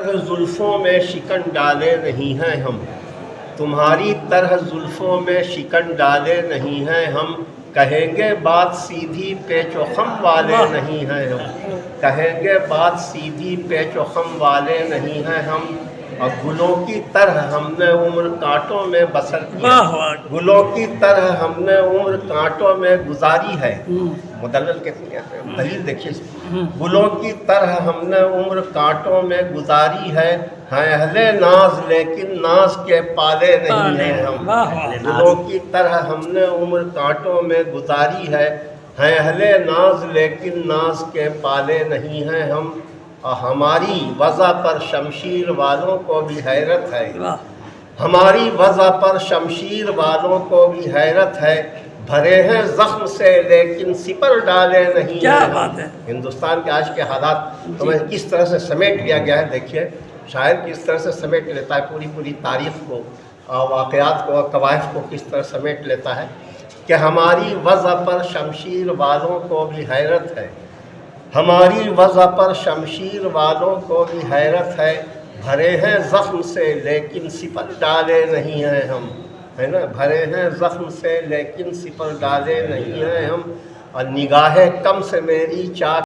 طرح زلفوں میں شکن ڈالے نہیں ہیں ہم، تمہاری طرح زلفوں میں شکن ڈالے نہیں ہیں ہم، کہیں گے بات سیدھی پیچ و خم والے نہیں ہیں ہم، کہیں گے بات سیدھی پیچ و خم والے نہیں ہیں ہم، اور گلوں کی طرح ہم نے عمر کانٹوں میں بسر کی ہے، گلوں کی طرح ہم نے عمر کانٹوں میں گزاری ہے، مدلل کہتے ہیں دلیل دیکھیے، گلوں کی طرح ہم نے عمر کانٹوں میں گزاری ہے، ہیں اہل ناز لیکن ناز کے پالے نہیں ہیں ہم، گلوں کی طرح ہم نے عمر کانٹوں میں گزاری ہے، ہیں اہل ناز لیکن ناز کے پالے نہیں ہیں ہم، اور ہماری وضع پر شمشیر والوں کو بھی حیرت ہے، ہماری وضع پر شمشیر والوں کو بھی حیرت ہے، بھرے ہیں زخم سے لیکن سپر ڈالے نہیں ہیں۔ ہندوستان کے آج کے حالات ہمیں کس طرح سے سمیٹ لیا گیا ہے، دیکھیے شاعر کس طرح سے سمیٹ لیتا ہے پوری تاریخ کو، واقعات کو، قوائف کو کس طرح سمیٹ لیتا ہے کہ ہماری وضع پر شمشیر والوں کو بھی حیرت ہے، ہماری وضع پر شمشیر والوں کو بھی حیرت ہے، بھرے ہیں زخم سے لیکن سپر ڈالے نہیں ہیں ہم، ہے نا، بھرے ہیں زخم سے لیکن سپر ڈالے نہیں ہیں ہم، اور نگاہ کم سے میری چاک